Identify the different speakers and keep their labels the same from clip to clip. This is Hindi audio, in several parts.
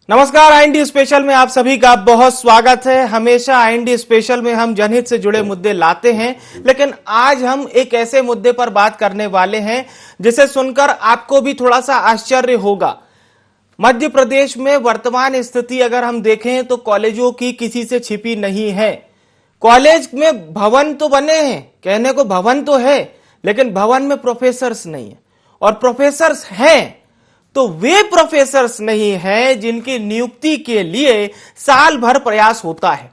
Speaker 1: नमस्कार। आईएनडी स्पेशल में आप सभी का बहुत स्वागत है। हमेशा आईएनडी स्पेशल में हम जनहित से जुड़े मुद्दे लाते हैं, लेकिन आज हम एक ऐसे मुद्दे पर बात करने वाले हैं जिसे सुनकर आपको भी थोड़ा सा आश्चर्य होगा। मध्य प्रदेश में वर्तमान स्थिति अगर हम देखें तो कॉलेजों की किसी से छिपी नहीं है। कॉलेज में भवन तो बने हैं, कहने को भवन तो है, लेकिन भवन में प्रोफेसर्स नहीं है, और प्रोफेसर्स हैं तो वे प्रोफेसर्स नहीं हैं जिनकी नियुक्ति के लिए साल भर प्रयास होता है।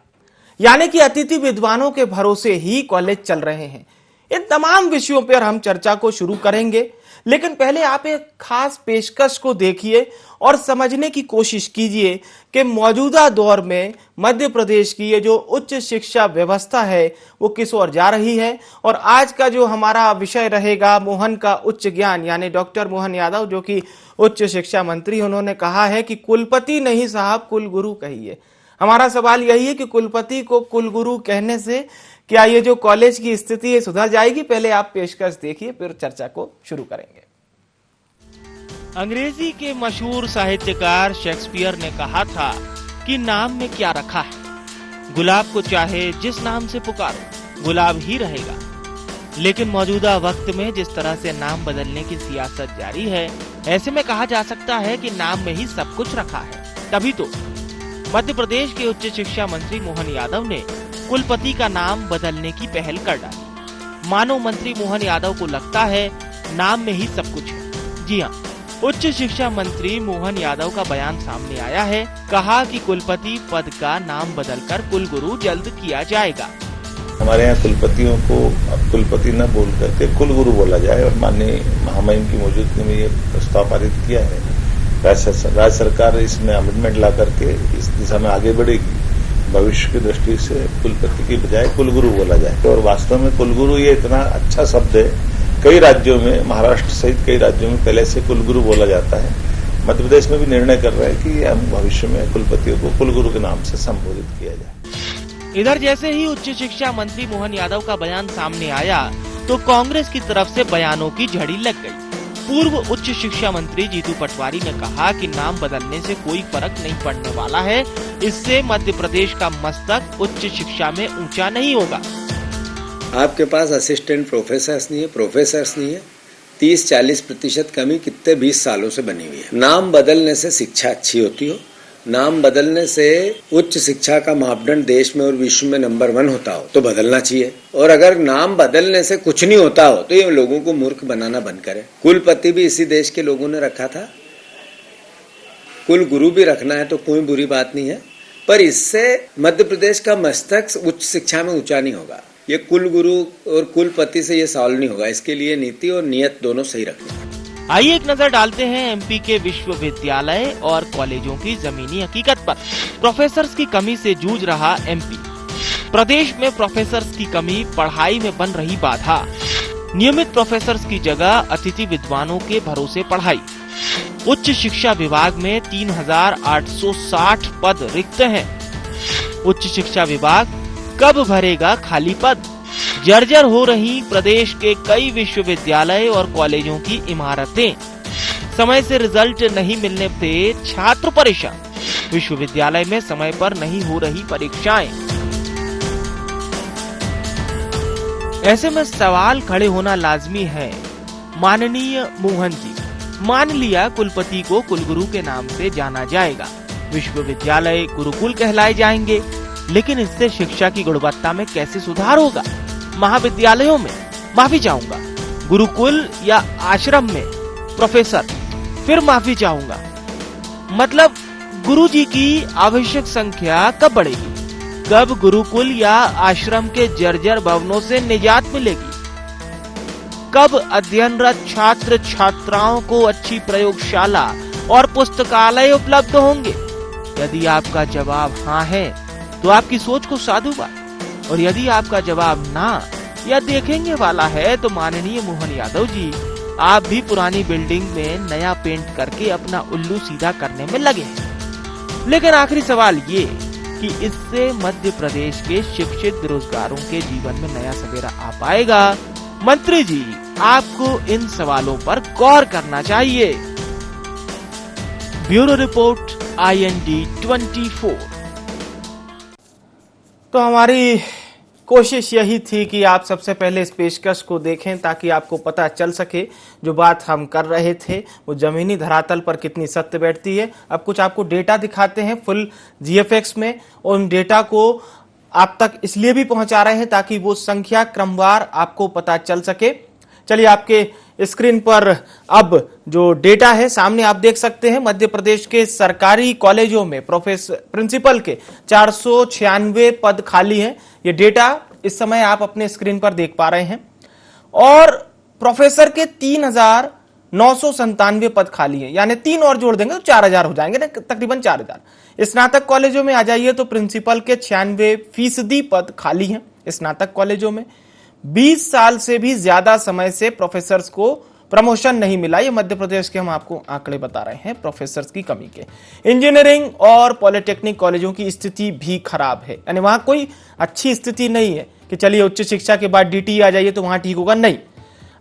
Speaker 1: यानी कि अतिथि विद्वानों के भरोसे ही कॉलेज चल रहे हैं। इन तमाम विषयों पर हम चर्चा को शुरू करेंगे, लेकिन पहले आप एक खास पेशकश को देखिए और समझने की कोशिश कीजिए कि मौजूदा दौर में मध्य प्रदेश की ये जो उच्च शिक्षा व्यवस्था है वो किस ओर जा रही है। और आज का जो हमारा विषय रहेगा मोहन का उच्च ज्ञान, यानी डॉक्टर मोहन यादव जो कि उच्च शिक्षा मंत्री, उन्होंने कहा है कि कुलपति नहीं साहब कुलगुरु कहिए। हमारा सवाल यही है कि कुलपति को कुलगुरु कहने से क्या ये जो कॉलेज की स्थिति है सुधर जाएगी? पहले आप पेशकश देखिए, फिर चर्चा को शुरू करेंगे। अंग्रेजी के मशहूर साहित्यकार शेक्सपियर ने कहा था कि नाम में क्या रखा है। गुलाब को चाहे जिस नाम से पुकारो गुलाब ही रहेगा। लेकिन मौजूदा वक्त में जिस तरह से नाम बदलने की सियासत जारी है, ऐसे में कहा जा सकता है कि नाम में ही सब कुछ रखा है। तभी तो मध्य प्रदेश के उच्च शिक्षा मंत्री मोहन यादव ने कुलपति का नाम बदलने की पहल कर डाली। मानो मंत्री मोहन यादव को लगता है नाम में ही सब कुछ है। जी हाँ, उच्च शिक्षा मंत्री मोहन यादव का बयान सामने आया है। कहा कि कुलपति पद का नाम बदलकर कुलगुरु जल्द किया जाएगा।
Speaker 2: हमारे यहाँ कुलपतियों को अब कुलपति न बोल करके कुलगुरु बोला जाए, और माननीय महामहिम की मौजूदगी में ये प्रस्ताव पारित किया है। राज्य सरकार इसमें अमेंडमेंट ला करके इस दिशा में आगे बढ़ेगी। भविष्य की दृष्टि से कुलपति की बजाय कुलगुरु बोला जाए। और वास्तव में कुलगुरु ये इतना अच्छा शब्द है, कई राज्यों में, महाराष्ट्र सहित कई राज्यों में पहले से कुलगुरु बोला जाता है। मध्य प्रदेश में भी निर्णय कर रहे हैं कि हम भविष्य में कुलपतियों को कुलगुरु के नाम से संबोधित किया जाए।
Speaker 1: इधर जैसे ही उच्च शिक्षा मंत्री मोहन यादव का बयान सामने आया तो कांग्रेस की तरफ से बयानों की झड़ी लग गई। पूर्व उच्च शिक्षा मंत्री जीतू पटवारी ने कहा कि नाम बदलने से कोई फर्क नहीं पड़ने वाला है, इससे मध्य प्रदेश का मस्तक उच्च शिक्षा में ऊंचा नहीं होगा।
Speaker 3: आपके पास असिस्टेंट प्रोफेसर्स नहीं है। 30-40% कमी कितने 20 सालों से बनी हुई है। नाम बदलने से शिक्षा अच्छी होती हो, नाम बदलने से उच्च शिक्षा का मापदंड देश में और विश्व में नंबर 1 होता हो तो बदलना चाहिए। और अगर नाम बदलने से कुछ नहीं होता हो तो ये लोगों को मूर्ख बनाना बंद करें। कुलपति भी इसी देश के लोगों ने रखा था, कुल गुरु भी रखना है तो कोई बुरी बात नहीं है, पर इससे मध्य प्रदेश का मस्तक उच्च शिक्षा में ऊंचा नहीं होगा। ये कुल गुरु और कुलपति से ये सॉल्व नहीं होगा। इसके लिए नीति और नियत दोनों सही रखनी।
Speaker 1: आइए एक नजर डालते हैं एमपी के विश्वविद्यालय और कॉलेजों की जमीनी हकीकत पर। प्रोफेसर्स की कमी से जूझ रहा एमपी। प्रदेश में प्रोफेसर्स की कमी पढ़ाई में बन रही बाधा। नियमित प्रोफेसर्स की जगह अतिथि विद्वानों के भरोसे पढ़ाई। उच्च शिक्षा विभाग में 3860 पद रिक्त हैं। उच्च शिक्षा विभाग कब भरेगा खाली पद? जर्जर हो रही प्रदेश के कई विश्वविद्यालय और कॉलेजों की इमारतें। समय से रिजल्ट नहीं मिलने से छात्र परेशान। विश्वविद्यालय में समय पर नहीं हो रही परीक्षाएं। ऐसे में सवाल खड़े होना लाजमी है। माननीय मोहन जी, मान लिया कुलपति को कुलगुरु के नाम से जाना जाएगा, विश्वविद्यालय गुरुकुल कहलाए जाएंगे, लेकिन इससे शिक्षा की गुणवत्ता में कैसे सुधार होगा? महाविद्यालयों में, माफी चाहूंगा, गुरुकुल या आश्रम में प्रोफेसर, फिर माफी चाहूंगा, मतलब गुरुजी की आवश्यक संख्या कब बढ़ेगी? कब गुरुकुल या आश्रम के जर्जर भवनों से निजात मिलेगी? कब अध्ययनरत छात्र छात्राओं को अच्छी प्रयोगशाला और पुस्तकालय उपलब्ध होंगे? यदि आपका जवाब हाँ है तो आपकी सोच को साधुवाद, और यदि आपका जवाब ना या देखेंगे वाला है तो माननीय मोहन यादव जी, आप भी पुरानी बिल्डिंग में नया पेंट करके अपना उल्लू सीधा करने में लगे हैं। लेकिन आखिरी सवाल ये कि इससे मध्य प्रदेश के शिक्षित बेरोजगारों के जीवन में नया सवेरा आ पाएगा? मंत्री जी, आपको इन सवालों पर गौर करना चाहिए।
Speaker 4: Bureau report IND 24।
Speaker 1: तो हमारी कोशिश यही थी कि आप सबसे पहले इस पेशकश को देखें ताकि आपको पता चल सके जो बात हम कर रहे थे वो जमीनी धरातल पर कितनी सत्य बैठती है। अब कुछ आपको डेटा दिखाते हैं फुल GFX में, और उन डेटा को आप तक इसलिए भी पहुंचा रहे हैं ताकि वो संख्या क्रमवार आपको पता चल सके। चलिए आपके स्क्रीन पर अब जो डेटा है सामने आप देख सकते हैं। मध्य प्रदेश के सरकारी कॉलेजों में प्रिंसिपल के 496 पद खाली हैं। ये डेटा इस समय आप अपने स्क्रीन पर देख पा रहे हैं। और प्रोफेसर के 3,997 पद खाली हैं, यानी 3 और जोड़ देंगे तो 4,000 हो जाएंगे ना, तकरीबन 4,000। स्नातक कॉलेजों में आ जाइए तो प्रिंसिपल के 96% पद खाली हैं स्नातक कॉलेजों में। 20 साल से भी ज्यादा समय से प्रोफेसर्स को प्रमोशन नहीं मिला। ये मध्य प्रदेश के हम आपको आंकड़े बता रहे हैं प्रोफेसर्स की कमी के। इंजीनियरिंग और पॉलिटेक्निक कॉलेजों की स्थिति भी खराब है, यानी वहां कोई अच्छी स्थिति नहीं है कि चलिए उच्च शिक्षा के बाद DT आ जाइए तो वहां ठीक होगा, नहीं।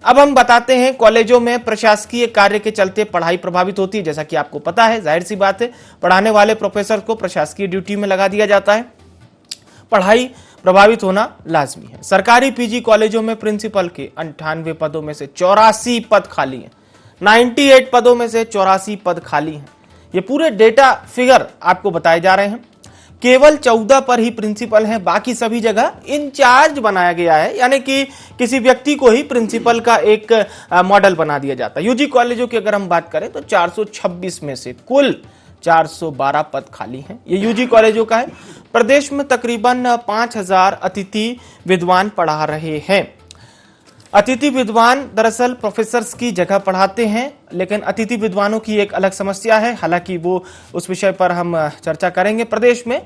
Speaker 1: अब हम बताते हैं कॉलेजों में प्रशासकीय कार्य के चलते पढ़ाई प्रभावित होती है। जैसा कि आपको पता है, जाहिर सी बात है, पढ़ाने वाले प्रोफेसर को प्रशासकीय ड्यूटी में लगा दिया जाता है, पढ़ाई प्रभावित होना लाजमी है। सरकारी PG कॉलेजों में प्रिंसिपल के 98 पदों में से 84 पद खाली हैं। 98 पदों में से 84 पद खाली हैं। ये पूरे डेटा फिगर आपको बताए जा रहे हैं। केवल 14 पर ही प्रिंसिपल हैं, बाकी सभी जगह इंचार्ज बनाया गया है, यानी कि किसी व्यक्ति को ही प्रिंसिपल का एक मॉडल बना दिया जाता है। UG कॉलेजों की अगर हम बात करें तो 426 में से कुल 412 पद खाली हैं। ये UG कॉलेजों का है। प्रदेश में तकरीबन 5,000 अतिथि विद्वान पढ़ा रहे हैं। अतिथि विद्वान दरअसल प्रोफेसर्स की जगह पढ़ाते हैं, लेकिन अतिथि विद्वानों की एक अलग समस्या है, हालांकि वो उस विषय पर हम चर्चा करेंगे प्रदेश में।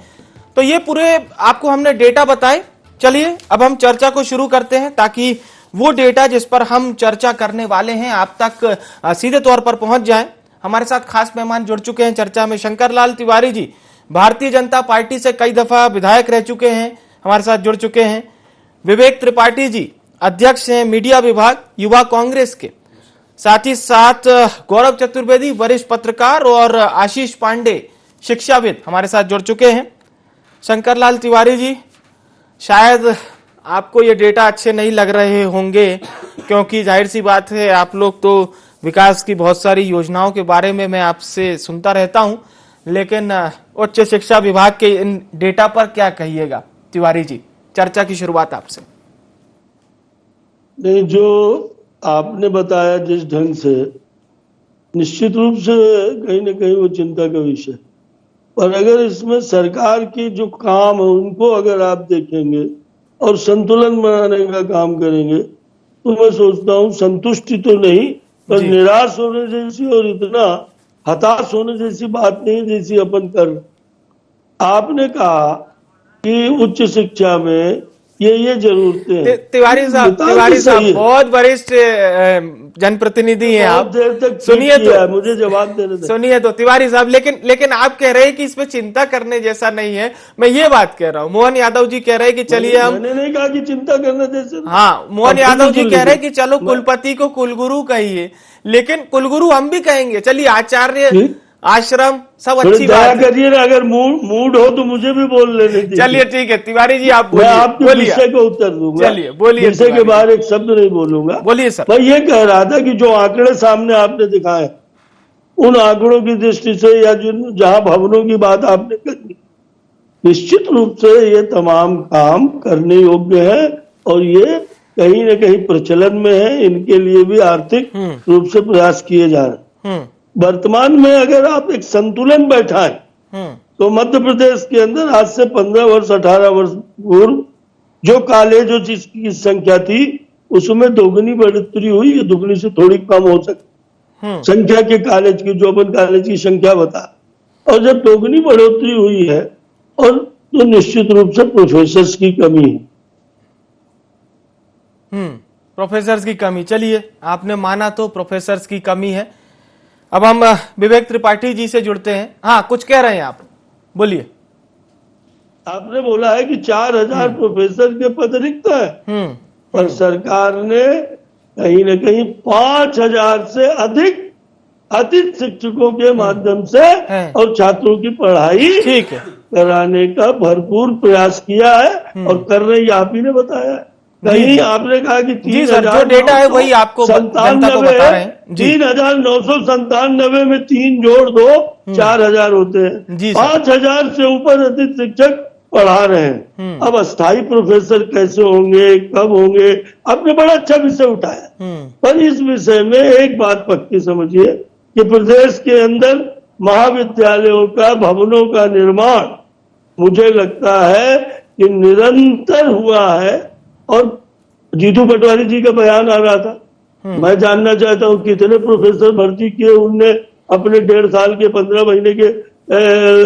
Speaker 1: तो ये पूरे आपको हमने डेटा बताए। चलिए अब हम चर्चा को शुरू करते हैं ताकि वो डेटा जिस पर हम चर्चा करने वाले हैं आप तक सीधे तौर पर पहुंच जाए। हमारे साथ खास मेहमान जुड़ चुके हैं चर्चा में। शंकर लाल तिवारी जी भारतीय जनता पार्टी से कई दफा विधायक रह चुके हैं, हमारे साथ जुड़ चुके हैं। विवेक त्रिपाठी जी अध्यक्ष हैं मीडिया विभाग युवा कांग्रेस के। साथ ही साथ गौरव चतुर्वेदी वरिष्ठ पत्रकार और आशीष पांडे शिक्षाविद हमारे साथ जुड़ चुके हैं। शंकर लाल तिवारी जी, शायद आपको ये डेटा अच्छे नहीं लग रहे होंगे, क्योंकि जाहिर सी बात है आप लोग तो विकास की बहुत सारी योजनाओं के बारे में मैं आपसे सुनता रहता हूं, लेकिन उच्च शिक्षा विभाग के इन डेटा पर क्या कहिएगा? तिवारी जी, चर्चा की शुरुआत आपसे।
Speaker 5: नहीं, जो आपने बताया जिस ढंग से, निश्चित रूप से कहीं ना कहीं वो चिंता का विषय, पर अगर इसमें सरकार की जो काम है उनको अगर आप देखेंगे और संतुलन बनाने का काम करेंगे तो मैं सोचता हूँ संतुष्टि तो नहीं पर निराश होने जैसी और इतना हताश होने जैसी बात नहीं जैसी अपन कर। आपने कहा कि उच्च शिक्षा में ये जरूरतें हैं।
Speaker 1: तिवारी साहब बहुत वरिष्ठ जनप्रतिनिधि हैं आप,
Speaker 5: देर तक
Speaker 1: सुनिए तो
Speaker 5: मुझे जवाब देने दें।
Speaker 1: सुनिए तो तिवारी साहब, लेकिन आप कह रहे हैं कि इसमें चिंता करने जैसा नहीं है। मैं ये बात कह रहा हूँ। मोहन यादव जी कह रहे हैं कि चलिए हम,
Speaker 5: मैंने नहीं कहा कि चिंता करने जैसे।
Speaker 1: हाँ, मोहन यादव जी कह रहे हैं कि चलो कुलपति को कुलगुरु कहिए, लेकिन कुलगुरु हम भी कहेंगे। चलिए आचार्य आश्रम सब अच्छी बात है।
Speaker 5: करिए ना, अगर मूड हो तो मुझे भी बोल लेने दीजिए।
Speaker 1: चलिए ठीक है तिवारी जी, आप बोलिए।
Speaker 5: मैं आपके विषय को उत्तर दूंगा।
Speaker 1: चलिए बोलिए।
Speaker 5: विषय के बाहर एक शब्द नहीं बोलूंगा।
Speaker 1: बोलिए सर।
Speaker 5: मैं ये कह रहा था कि जो आंकड़े सामने आपने दिखाए उन आंकड़ों की दृष्टि से या जहां भवनों की बात आपने करी, निश्चित रूप से ये तमाम काम करने योग्य है और ये कहीं न कहीं प्रचलन में है। इनके लिए भी आर्थिक रूप से प्रयास किए जा रहे हैं। वर्तमान में अगर आप एक संतुलन बैठाएं तो मध्य प्रदेश के अंदर आज से 15 वर्ष 18 वर्ष पूर्व जो कॉलेजों जिसकी संख्या थी उसमें दोगुनी बढ़ोतरी हुई, ये दुगनी से थोड़ी कम हो सकती संख्या के कॉलेज की, जो अपन कॉलेज की संख्या बता। और जब दोगुनी बढ़ोतरी हुई है और तो निश्चित रूप से प्रोफेसर्स की कमी है।
Speaker 1: प्रोफेसर्स की कमी, चलिए आपने माना तो प्रोफेसर्स की कमी है। अब हम विवेक त्रिपाठी जी से जुड़ते हैं। हाँ, कुछ कह रहे हैं आप, बोलिए।
Speaker 5: आपने बोला है कि 4,000 प्रोफेसर के पद रिक्त है, पर सरकार ने कहीं न कहीं 5,000 से अधिक अतिथि शिक्षकों के माध्यम से
Speaker 1: है।
Speaker 5: और छात्रों की पढ़ाई
Speaker 1: ठीक है।
Speaker 5: कराने का भरपूर प्रयास किया है और कर रही आप ही ने बताया है। कहीं आपने कहा कि
Speaker 1: जी सर, जो डेटा है वही आपको जनता को बता रहे हैं।
Speaker 5: 3,997 में 3 जोड़ दो 4,000 होते हैं। 5,000 से ऊपर अतिथि शिक्षक पढ़ा रहे हैं। अब अस्थायी प्रोफेसर कैसे होंगे, कब होंगे, आपने बड़ा अच्छा विषय उठाया। पर इस विषय में एक बात पक्की समझिए कि प्रदेश के अंदर महाविद्यालयों का, भवनों का निर्माण मुझे लगता है कि निरंतर हुआ है। और जीतू पटवारी जी का बयान आ रहा था, मैं जानना चाहता हूं कितने प्रोफेसर भर्ती किए उनने अपने 1.5 साल के, 15 महीने के,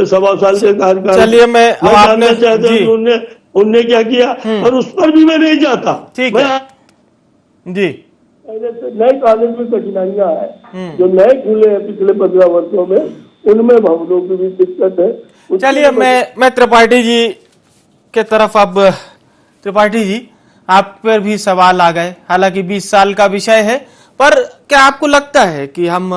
Speaker 5: 1.25 साल के कार्यकाल।
Speaker 1: चलिए, मैं
Speaker 5: जानना चाहता हूं उनने क्या किया, और उस पर भी मैं नहीं जाता।
Speaker 1: ठीक है जी।
Speaker 5: पहले से नए कॉलेज में कठिनाइयां है, जो नए खुले हैं पिछले 15 वर्षों में, उनमें भवनों की भी दिक्कत है।
Speaker 1: चलिए, मैं त्रिपाठी जी के तरफ, अब त्रिपाठी जी आप पर भी सवाल आ गए। हालांकि 20 साल का विषय है, पर क्या आपको लगता है कि हम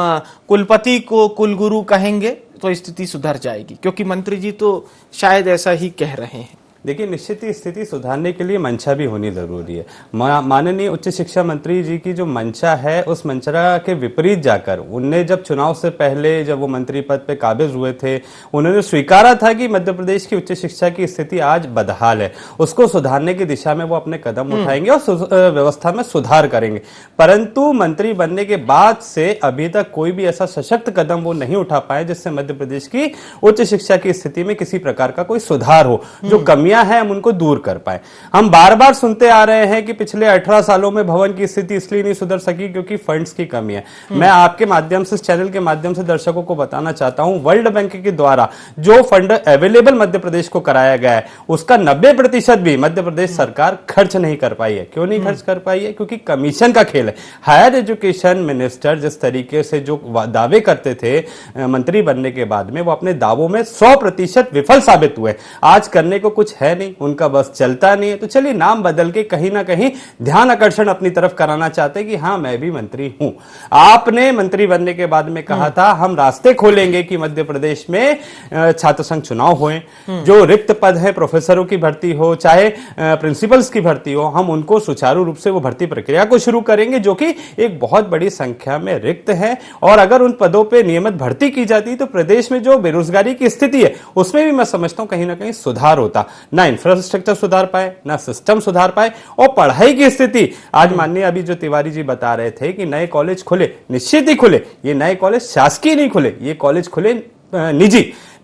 Speaker 1: कुलपति को कुलगुरु कहेंगे तो स्थिति सुधर जाएगी? क्योंकि मंत्री जी तो शायद ऐसा ही कह रहे हैं।
Speaker 6: देखिए, निश्चित ही स्थिति सुधारने के लिए मंशा भी होनी जरूरी है। माननीय उच्च शिक्षा मंत्री जी की जो मंशा है, उस मंशा के विपरीत जाकर उनने जब चुनाव से पहले, जब वो मंत्री पद पे काबिज हुए थे, उन्होंने स्वीकारा था कि मध्य प्रदेश की उच्च शिक्षा की स्थिति आज बदहाल है, उसको सुधारने की दिशा में वो अपने कदम उठाएंगे और व्यवस्था में सुधार करेंगे। परंतु मंत्री बनने के बाद से अभी तक कोई भी ऐसा सशक्त कदम वो नहीं उठा पाए जिससे मध्य प्रदेश की उच्च शिक्षा की स्थिति में किसी प्रकार का कोई सुधार हो। जो कमियां है हम उनको दूर कर पाए। हम बार बार सुनते आ रहे हैं कि पिछले 18 सालों में भवन की स्थिति इसलिए नहीं सुधर सकी क्योंकि फंड्स की कमी है। मैं आपके माध्यम से, इस चैनल के माध्यम से दर्शकों को बताना चाहता हूं, वर्ल्ड बैंक के द्वारा जो फंड अवेलेबल मध्य प्रदेश को कराया गया है, उसका 90% भी मध्य प्रदेश सरकार खर्च नहीं कर पाई है। क्यों नहीं खर्च कर पाई है? क्योंकि कमीशन का खेल है। हायर एजुकेशन मिनिस्टर जिस तरीके से जो दावे करते थे मंत्री बनने के बाद में, वो अपने दावों में 100% विफल साबित हुए। आज करने को कुछ है नहीं, उनका बस चलता नहीं है। तो चलिए, नाम बदल के कहीं ना कहीं ध्यान आकर्षण अपनी तरफ कराना चाहते हैं कि हाँ, मैं भी मंत्री हूं। आपने मंत्री बनने के बाद में कहा था हम रास्ते खोलेंगे कि मध्य प्रदेश में छात्र संघ चुनाव होए, जो रिक्त पद है, प्रोफेसरों की भर्ती हो, चाहे प्रिंसिपल्स की भर्ती हो, हम उनको सुचारू रूप से वो भर्ती प्रक्रिया को शुरू करेंगे, जो कि एक बहुत बड़ी संख्या में रिक्त है। और अगर उन पदों पर नियमित भर्ती की जाती तो प्रदेश में जो बेरोजगारी की स्थिति है उसमें भी मैं समझता हूं कहीं ना कहीं सुधार होता। ना इंफ्रास्ट्रक्चर सुधार पाए, ना सिस्टम सुधार पाए, और पढ़ाई की स्थिति आज माननीय अभी जो तिवारी जी बता रहे थे कि नए कॉलेज खुले, निश्चित ही खुले। ये नए कॉलेज शासकीय नहीं खुले, ये कॉलेज खुले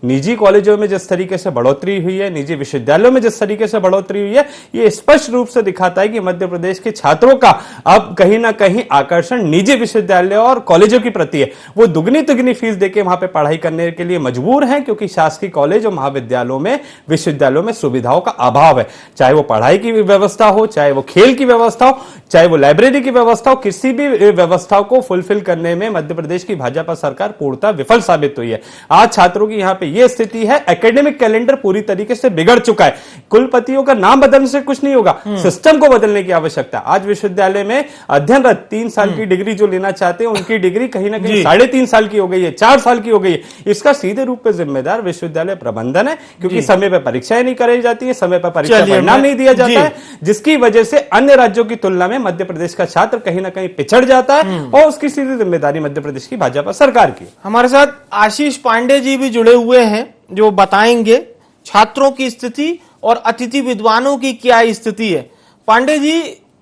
Speaker 6: निजी कॉलेजों में जिस तरीके से बढ़ोतरी हुई है, निजी विश्वविद्यालयों में जिस तरीके से बढ़ोतरी हुई है, ये स्पष्ट रूप से दिखाता है कि मध्य प्रदेश के छात्रों का अब कहीं ना कहीं आकर्षण निजी विश्वविद्यालयों और कॉलेजों की प्रति है। वो दुगनी फीस देके वहां पे पढ़ाई करने के लिए मजबूर हैं, क्योंकि शासकीय कॉलेज और महाविद्यालयों में, विश्वविद्यालयों में सुविधाओं का अभाव है। चाहे वो पढ़ाई की व्यवस्था हो, चाहे वो खेल की व्यवस्था हो, चाहे वो लाइब्रेरी की व्यवस्था हो, किसी भी व्यवस्थाओं को फुलफिल करने में मध्य प्रदेश की भाजपा सरकार पूर्णतः विफल साबित हुई है। आज छात्रों की यहां पे ये स्थिति है। एकेडमिक कैलेंडर पूरी तरीके से बिगड़ चुका है। कुलपतियों का नाम बदलने से कुछ नहीं होगा, सिस्टम को बदलने की आवश्यकता। आज विश्वविद्यालय में अध्ययनरत 3 साल की डिग्री जो लेना चाहते हैं, उनकी डिग्री कहीं ना कहीं 3.5 साल की हो गई है, 4 साल की हो गई है। इसका सीधे रूप में जिम्मेदार विश्वविद्यालय प्रबंधन है, क्योंकि समय पर परीक्षाएं नहीं कराई जाती है, समय पर परीक्षा परिणाम नहीं दिया जाता है, जिसकी वजह से अन्य राज्यों की तुलना में मध्य प्रदेश का छात्र कहीं ना कहीं पिछड़ जाता है, और उसकी सीधी जिम्मेदारी मध्य प्रदेश की भाजपा सरकार की।
Speaker 1: हमारे साथ आशीष पांडे जी भी जुड़े हुए हैं, जो बताएंगे छात्रों की स्थिति और अतिथि विद्वानों की क्या स्थिति है। पांडे जी,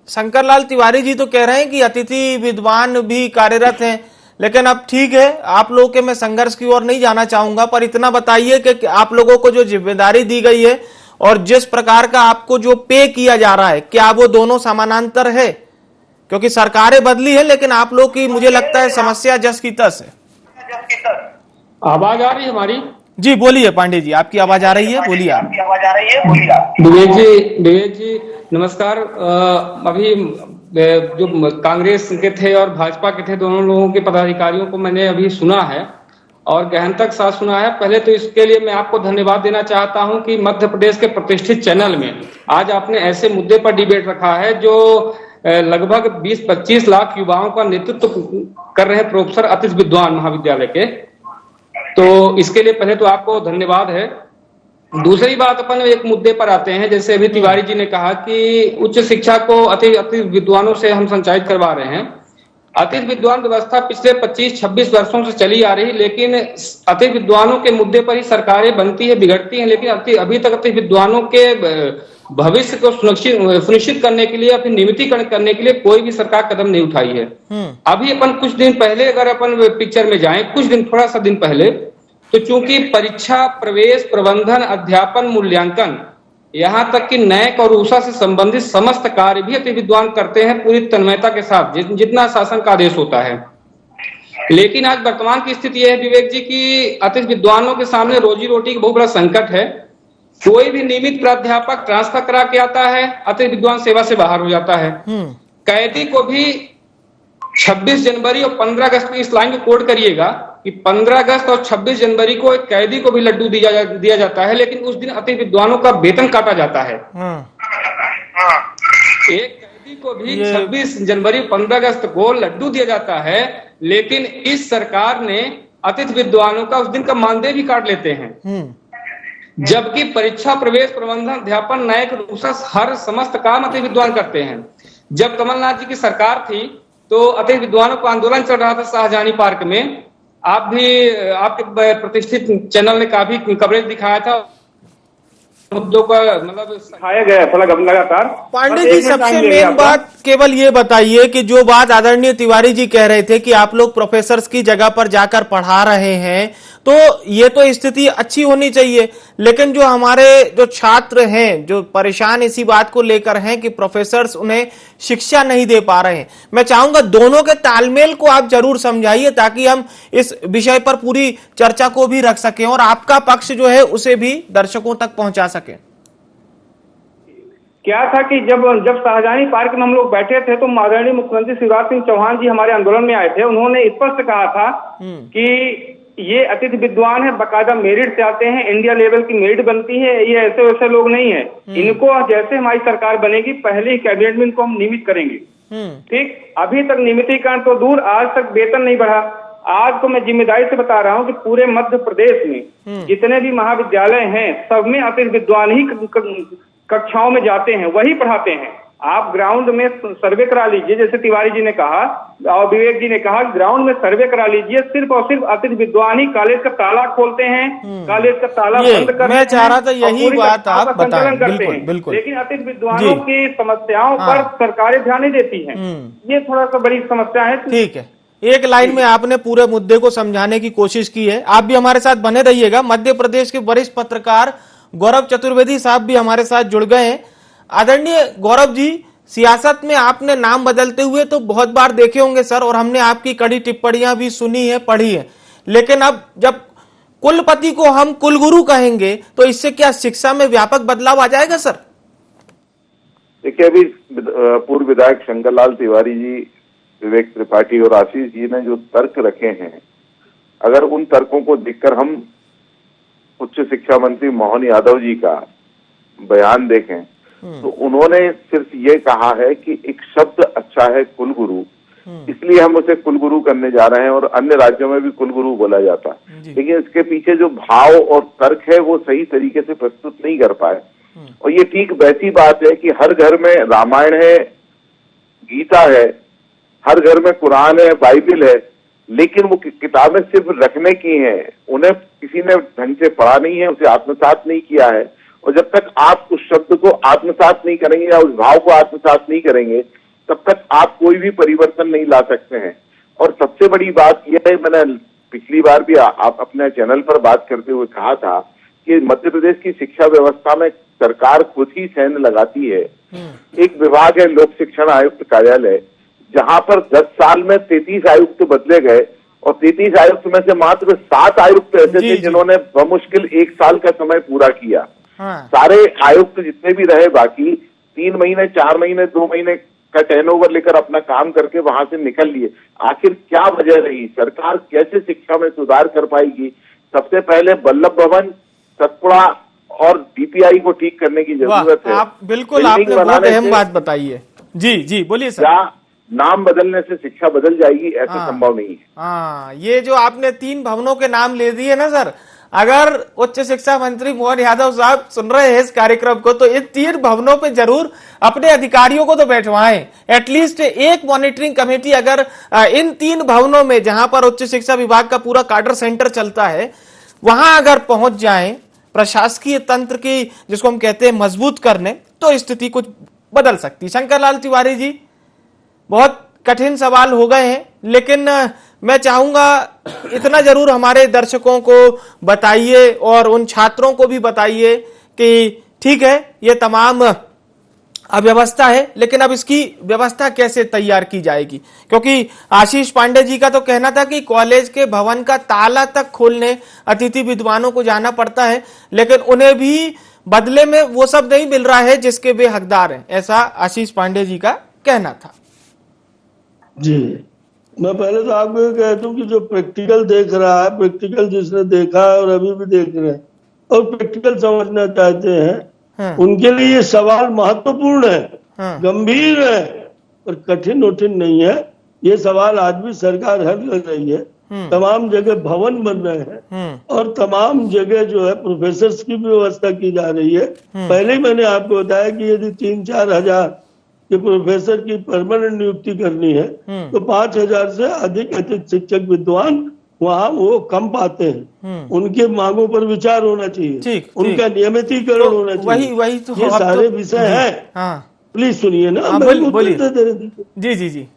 Speaker 1: शंकरलाल तिवारी जी तो कह रहे हैं कि अतिथि विद्वान भी कार्यरत हैं, लेकिन अब ठीक है, आप लोगों के मैं संघर्ष की ओर नहीं जाना चाहूंगा, पर इतना बताइए कि आप लोगों को जो जिम्मेदारी दी गई है और जिस प्रकार का आपको जो पे किया जा रहा है, क्या वो दोनों समानांतर है? क्योंकि सरकारें बदली है, लेकिन आप लोग की मुझे लगता है समस्या जस की तस है।
Speaker 7: आवाज आ रही है हमारी?
Speaker 1: जी बोलिए पांडे जी, आपकी आवाज आ रही है, बोलिए आप।
Speaker 7: विवेक जी नमस्कार। अभी जो कांग्रेस के थे और भाजपा के थे, दोनों लोगों के पदाधिकारियों को मैंने अभी सुना है और गहन तक साथ सुना है। पहले तो इसके लिए मैं आपको धन्यवाद देना चाहता हूं कि मध्य प्रदेश के प्रतिष्ठित चैनल में आज आपने ऐसे मुद्दे पर डिबेट रखा है जो लगभग 20-25 लाख युवाओं का नेतृत्व कर रहे हैं प्रोफेसर अतिश विद्वान महाविद्यालय के। तो इसके लिए पहले तो आपको धन्यवाद है। दूसरी बात, अपन एक मुद्दे पर आते हैं। जैसे अभी तिवारी जी ने कहा कि उच्च शिक्षा को अति विद्वानों से हम संचालित करवा रहे हैं। अति विद्वान व्यवस्था पिछले 25-26 वर्षों से चली आ रही, लेकिन अति विद्वानों के मुद्दे पर ही सरकारें बनती है, बिगड़ती हैं, लेकिन अभी तक अति विद्वानों के भविष्य को सुनिश्चित करने के लिए, अपनी नियमितीकरण करने के लिए कोई भी सरकार कदम नहीं उठाई है। अभी अपन कुछ दिन पहले अगर अपन पिक्चर में जाएं, कुछ दिन थोड़ा सा दिन पहले, तो चूंकि परीक्षा, प्रवेश, प्रबंधन, अध्यापन, मूल्यांकन, यहाँ तक कि नैक और ऊषा से संबंधित समस्त कार्य भी अति विद्वान करते हैं पूरी तन्मयता के साथ, जितना शासन का आदेश होता है। लेकिन आज वर्तमान की स्थिति यह है विवेक जी की अति विद्वानों के सामने रोजी रोटी का बहुत बड़ा संकट है। कोई भी नियमित प्राध्यापक ट्रांसफर करा के आता है, अति विद्वान सेवा से बाहर हो जाता है। कैदी को भी 26 जनवरी और 15 अगस्त में इस लाइन को कोड करिएगा कि 15 अगस्त और 26 जनवरी को एक कैदी को भी लड्डू दिया जाता है, लेकिन उस दिन अति विद्वानों का वेतन काटा जाता है। एक कैदी को भी 26 जनवरी 15 अगस्त को लड्डू दिया जाता है, लेकिन इस सरकार ने अतिथि विद्वानों का उस दिन का मानदेय भी काट लेते हैं। जबकि परीक्षा, प्रवेश, प्रबंधन, अध्यापन, न्यायिक, हर समस्त काम अतिथि विद्वान करते हैं। जब कमलनाथ जी की सरकार थी तो अतिथि विद्वानों का आंदोलन चल रहा था शाहजहानी पार्क में। आप भी, आपके प्रतिष्ठित चैनल ने काफी कवरेज दिखाया था, मुद्दों का मतलब दिखाया गया था लगातार।
Speaker 1: पांडे जी, सबसे मेन बात केवल ये बताइए कि जो बात आदरणीय तिवारी जी कह रहे थे कि आप लोग प्रोफेसर्स की जगह पर जाकर पढ़ा रहे हैं, तो ये तो स्थिति अच्छी होनी चाहिए, लेकिन जो हमारे जो छात्र हैं जो परेशान इसी बात को लेकर हैं कि प्रोफेसर्स उन्हें शिक्षा नहीं दे पा रहे हैं, मैं चाहूंगा दोनों के तालमेल को आप जरूर समझाइए ताकि हम इस विषय पर पूरी चर्चा को भी रख सकें और आपका पक्ष जो है उसे भी दर्शकों तक पहुंचा सकें।
Speaker 8: क्या था कि जब शाहजहानी पार्क में हम लोग बैठे थे तो आदरणीय मुख्यमंत्री शिवराज सिंह चौहान जी हमारे आंदोलन में आए थे। उन्होंने स्पष्ट कहा था कि ये अतिथि विद्वान है, बाकायदा मेरिट से आते हैं, इंडिया लेवल की मेरिट बनती है, ये ऐसे वैसे लोग नहीं है। इनको जैसे हमारी सरकार बनेगी पहले ही कैबिनेट में इनको हम नियमित करेंगे। ठीक, अभी तक नियमितीकरण तो दूर, आज तक वेतन नहीं बढ़ा। आज तो मैं जिम्मेदारी से बता रहा हूँ कि पूरे मध्य प्रदेश में जितने भी महाविद्यालय हैं सब में अतिथि विद्वान ही कक्षाओं में जाते हैं, वही पढ़ाते हैं। आप ग्राउंड में सर्वे करा लीजिए, जैसे तिवारी जी ने कहा और विवेक जी ने कहा, ग्राउंड में सर्वे करा लीजिए, सिर्फ और सिर्फ अतिथि विद्वान ही कॉलेज का ताला खोलते हैं, कॉलेज का ताला बंद करते हैं।
Speaker 1: मैं चाह रहा था यही बात आप बताएं। बिल्कुल बिल्कुल।
Speaker 8: लेकिन अतिथि विद्वानों की समस्याओं पर सरकारें ध्यान नहीं देती हैं, ये थोड़ा सा बड़ी समस्या है।
Speaker 1: ठीक है, एक लाइन में आपने पूरे मुद्दे को समझाने की कोशिश की है। आप भी हमारे साथ बने रहिएगा। मध्य प्रदेश के वरिष्ठ पत्रकार गौरव चतुर्वेदी साहब भी हमारे साथ जुड़ गए हैं। आदरणीय गौरव जी, सियासत में आपने नाम बदलते हुए तो बहुत बार देखे होंगे सर, और हमने आपकी कड़ी टिप्पणियां भी सुनी है, पढ़ी है, लेकिन अब जब कुलपति को हम कुलगुरु कहेंगे तो इससे क्या शिक्षा में व्यापक बदलाव आ जाएगा सर?
Speaker 9: देखिए, अभी पूर्व विधायक शंकर लाल तिवारी जी, विवेक त्रिपाठी और आशीष जी ने जो तर्क रखे हैं, अगर उन तर्कों को देखकर हम उच्च शिक्षा मंत्री मोहन यादव जी का बयान देखें तो उन्होंने सिर्फ ये कहा है कि एक शब्द अच्छा है कुलगुरु, इसलिए हम उसे कुलगुरु करने जा रहे हैं, और अन्य राज्यों में भी कुलगुरु बोला जाता है। लेकिन इसके पीछे जो भाव और तर्क है वो सही तरीके से प्रस्तुत नहीं कर पाए। और ये ठीक वैसी बात है कि हर घर में रामायण है, गीता है, हर घर में कुरान है, बाइबिल है, लेकिन वो किताबें सिर्फ रखने की हैं, उन्हें किसी ने ढंग से पढ़ा नहीं है, उसे आत्मसात नहीं किया है। और जब तक आप उस शब्द को आत्मसात नहीं करेंगे या उस भाव को आत्मसात नहीं करेंगे तब तक आप कोई भी परिवर्तन नहीं ला सकते हैं। और सबसे बड़ी बात यह है, मैंने पिछली बार भी आप अपने चैनल पर बात करते हुए कहा था कि मध्य प्रदेश की शिक्षा व्यवस्था में सरकार खुद ही सैन्य लगाती है। एक विभाग है लोक शिक्षण आयुक्त कार्यालय, जहां पर 10 साल में 33 आयुक्त बदले गए और 33 आयुक्त में से मात्र 7 आयुक्त ऐसे थे जिन्होंने बमुश्किल 1 साल का समय पूरा किया। सारे आयुक्त जितने भी रहे बाकी 3 महीने, 4 महीने, 2 महीने का टर्नओवर लेकर अपना काम करके वहां से निकल लिए। आखिर क्या वजह रही? सरकार कैसे शिक्षा में सुधार कर पाएगी? सबसे पहले वल्लभ भवन, सतपुड़ा और डीपीआई को ठीक करने की जरूरत है।
Speaker 1: आप बिल्कुल, आपने बहुत अहम बात बताई है। जी जी बोलिए सर।
Speaker 9: क्या नाम बदलने से शिक्षा बदल जाएगी? ऐसा संभव नहीं है।
Speaker 1: हाँ, ये जो आपने 3 भवनों के नाम ले दिए ना सर, अगर उच्च शिक्षा मंत्री मोहन यादव साहब सुन रहे हैं इस कार्यक्रम को तो इन 3 भवनों पे जरूर अपने अधिकारियों को तो बैठवाएं। एटलीस्ट एक मॉनिटरिंग कमेटी अगर इन 3 भवनों में जहां पर उच्च शिक्षा विभाग का पूरा कार्डर सेंटर चलता है वहां अगर पहुंच जाएं प्रशासकीय तंत्र की जिसको हम कहते हैं मजबूत करने, तो स्थिति कुछ बदल सकती। शंकर लाल तिवारी जी, बहुत कठिन सवाल हो गए हैं, लेकिन मैं चाहूंगा इतना जरूर हमारे दर्शकों को बताइए और उन छात्रों को भी बताइए कि ठीक है ये तमाम अव्यवस्था है, लेकिन अब इसकी व्यवस्था कैसे तैयार की जाएगी, क्योंकि आशीष पांडे जी का तो कहना था कि कॉलेज के भवन का ताला तक खोलने अतिथि विद्वानों को जाना पड़ता है, लेकिन उन्हें भी बदले में वो सब नहीं मिल रहा है जिसके वे हकदार हैं, ऐसा आशीष पांडे जी का कहना था।
Speaker 5: जी, मैं पहले तो आपको ये कहता हूँ कि जो प्रैक्टिकल देख रहा है, प्रैक्टिकल जिसने देखा है और अभी भी देख रहे हैं और प्रैक्टिकल समझना चाहते हैं, उनके लिए ये सवाल महत्वपूर्ण है, गंभीर है और कठिन उठिन नहीं है। ये सवाल आज भी सरकार हल कर रही है। तमाम जगह भवन बन रहे हैं और तमाम जगह जो है प्रोफेसर्स की भी व्यवस्था की जा रही है। पहले ही मैंने आपको बताया कि यदि 3-4 हजार के प्रोफेसर की परमानेंट नियुक्ति करनी है तो 5,000 से अधिक अतिथि शिक्षक विद्वान वहाँ वो कम पाते हैं। उनके मांगों पर विचार होना चाहिए, उनका नियमितीकरण होना चाहिए।
Speaker 1: वही तो
Speaker 5: ये सारे विषय हैं। प्लीज सुनिए ना,
Speaker 1: जी जी जी,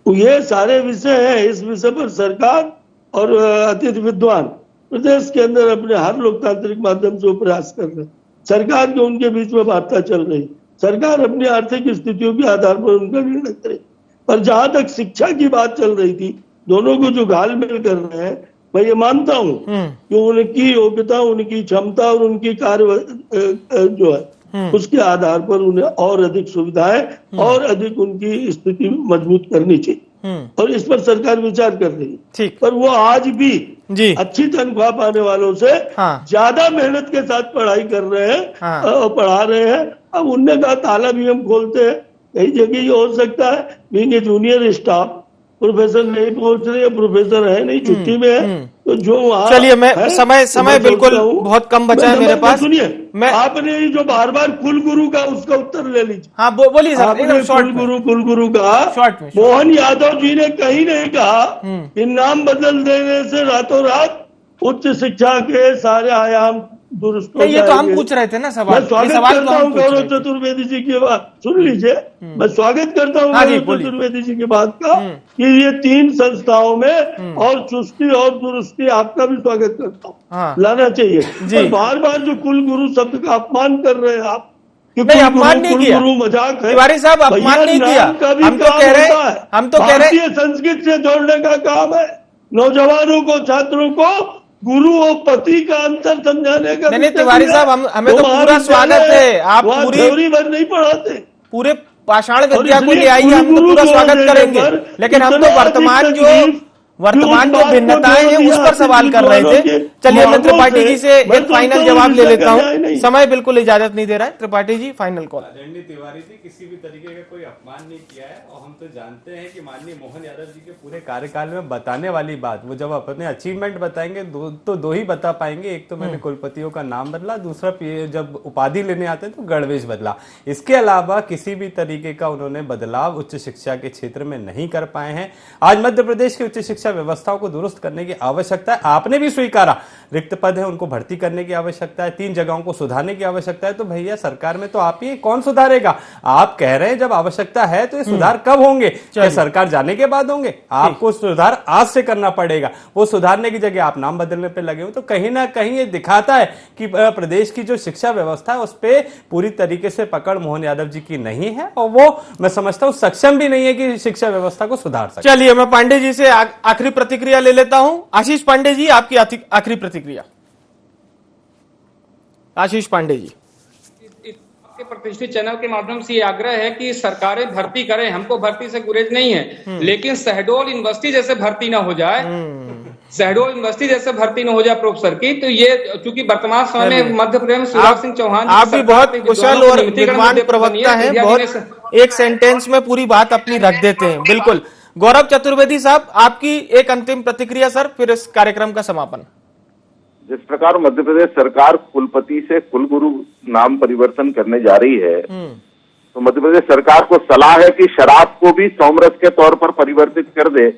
Speaker 5: ये सारे विषय हैं। इस विषय पर सरकार और अतिथि विद्वान प्रदेश के अंदर अपने हर लोकतांत्रिक माध्यम से प्रयास कर रहे हैं। सरकार के उनके बीच में वार्ता चल रही, सरकार अपनी आर्थिक स्थितियों के आधार पर उनका निर्णय करे। पर जहां तक शिक्षा की बात चल रही थी, दोनों को जो घालमेल कर रहे हैं, मैं ये मानता हूं कि उनकी योग्यता, उनकी क्षमता और उनकी कार्य जो है उसके आधार पर उन्हें और अधिक सुविधाएं और अधिक उनकी स्थिति मजबूत करनी चाहिए और इस पर सरकार विचार कर रही है। पर वो आज भी अच्छी तनख्वाह पाने वालों से ज्यादा मेहनत के साथ पढ़ाई कर रहे हैं और पढ़ा रहे हैं। अब उनने कहा ताला भी हम खोलते हैं, कई जगह ये हो सकता है बीइंग जूनियर स्टाफ प्रोफेसर नहीं पहुंच रहे, प्रोफेसर है नहीं, छुट्टी में है, तो जो वहाँ
Speaker 1: चलिए मैं समय बिल्कुल बहुत कम बचा है मेरे पास।
Speaker 5: सुनिए, आपने जो बार बार कुलगुरु का उसका उत्तर ले लीजिए।
Speaker 1: हाँ बोलिए सर।
Speaker 5: आपने कुलगुरु का मोहन यादव जी ने कहीं नहीं कहा कि नाम बदल देने से रातों रात उच्च शिक्षा के सारे आयाम दुरुस्त हो
Speaker 1: ये तो हम पूछ रहे थे ना सवाल।
Speaker 5: मैं स्वागत करता हूँ गौरव चतुर्वेदी जी की बात, सुन लीजिए, मैं स्वागत करता हूँ गौरव चतुर्वेदी जी की बात का कि ये 3 संस्थाओं में और चुस्ती और दुरुस्ती, आपका भी स्वागत करता हूँ, लाना चाहिए। पर बार बार जो कुलगुरु शब्द का अपमान कर रहे हैं आप,
Speaker 1: नहीं अपमान नहीं किया
Speaker 5: मजाक है
Speaker 1: तिवारी साहब, अपमान नहीं किया। हम तो कह रहे हैं
Speaker 5: संस्कृत से जोड़ने का काम है, नौजवानों को, छात्रों को गुरु और पति का अंतर समझाने का।
Speaker 1: नहीं तिवारी साहब, हमें तो पूरा स्वागत है। आप
Speaker 5: पूरी बात नहीं पढ़ाते,
Speaker 1: पूरे पाषाण विद्या को ले आइए, हम तो पूरा स्वागत करेंगे, लेकिन हम तो वर्तमान जो भिन्नताएं हैं उस पर सवाल कर रहे थे। चलिए मैं त्रिपाठी जी से एक फाइनल जवाब ले लेता हूँ, समय बिल्कुल इजाजत नहीं दे रहा है। Tripathi ji final call.
Speaker 6: रणजीत तिवारी जी, किसी भी तरीके का कोई अपमान नहीं किया है और हम तो जानते हैं कि माननीय मोहन यादव जी के पूरे कार्यकाल में बताने वाली बात, वो जब अपने अचीवमेंट बताएंगे तो दो ही बता पाएंगे। एक तो मैंने कुलपतियों का नाम बदला, दूसरा जब उपाधि लेने आते हैं तो गणवेश बदला। इसके अलावा किसी भी तरीके का उन्होंने बदलाव उच्च शिक्षा के क्षेत्र में नहीं कर पाए हैं। आज मध्य प्रदेश की उच्च शिक्षा व्यवस्थाओं को दुरुस्त करने की आवश्यकता है, आपने भी स्वीकारा। रिक्त पद है उनको भर्ती करने की आवश्यकता है, 3 जगहों को सुधारने की आवश्यकता है। तो भैया सरकार में तो आप ही, कौन सुधारेगा? आप कह रहे हैं जब आवश्यकता है, तो ये सुधार कब होंगे? क्या सरकार जाने के बाद होंगे? आपको सुधार आज से करना पड़ेगा। वो सुधारने की जगह आप नाम बदलने पे लगे हो, तो कहीं ना कहीं ये दिखाता है कि प्रदेश की जो शिक्षा व्यवस्था है उस पर पूरी तरीके से पकड़ मोहन यादव जी की नहीं है और वो मैं समझता हूं सक्षम भी नहीं है कि शिक्षा व्यवस्था को सुधार सके।
Speaker 1: चलिए मैं पांडे जी से आखिरी प्रतिक्रिया ले लेता हूं। आशीष पांडे जी, आपकी आखिरी प्रतिक्रिया। आशीष पांडे जी,
Speaker 7: आपके प्रतिष्ठित चैनल के माध्यम से ये आग्रह है कि सरकारें भर्ती करें, हमको भर्ती से गुरेज नहीं है, लेकिन शहडोल यूनिवर्सिटी जैसे भर्ती ना हो जाए। शहडोल यूनिवर्सिटी जैसे भर्ती न हो जाए प्रोफेसर की, तो ये चूंकि वर्तमान समय में मध्य प्रदेश में शिवराज सिंह चौहान
Speaker 1: आप भी बहुत कुशल और विद्वान प्रवक्ता हैं, बहुत एक सेंटेंस में पूरी बात अपनी रख देते हैं। बिल्कुल। गौरव चतुर्वेदी साहब, आपकी एक अंतिम प्रतिक्रिया सर, फिर इस कार्यक्रम का समापन।
Speaker 9: जिस प्रकार मध्य प्रदेश सरकार कुलपति से कुलगुरु नाम परिवर्तन करने जा रही है, तो मध्य प्रदेश सरकार को सलाह है कि शराब को भी सोमरस के तौर पर परिवर्तित कर दे,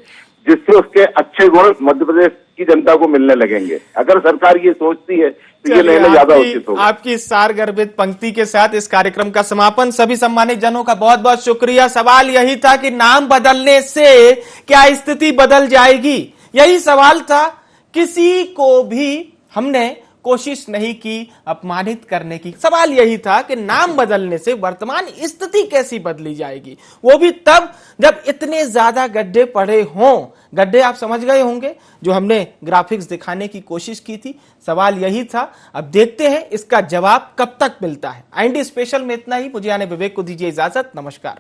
Speaker 9: जिससे उसके अच्छे गुण मध्य प्रदेश की जनता को मिलने लगेंगे। अगर सरकार ये सोचती है तो ये लेना ज्यादा उचित होगा।
Speaker 1: आपकी सार गर्भित पंक्ति के साथ इस कार्यक्रम का समापन। सभी सम्मानित जनों का बहुत बहुत शुक्रिया। सवाल यही था कि नाम बदलने से क्या स्थिति बदल जाएगी, यही सवाल था। किसी को भी हमने कोशिश नहीं की अपमानित करने की। सवाल यही था कि नाम बदलने से वर्तमान स्थिति कैसी बदली जाएगी, वो भी तब जब इतने ज्यादा गड्ढे पड़े हों। गड्ढे आप समझ गए होंगे जो हमने ग्राफिक्स दिखाने की कोशिश की थी। सवाल यही था। अब देखते हैं इसका जवाब कब तक मिलता है। IND स्पेशल में इतना ही। मुझे यानी विवेक को दीजिए इजाजत। नमस्कार।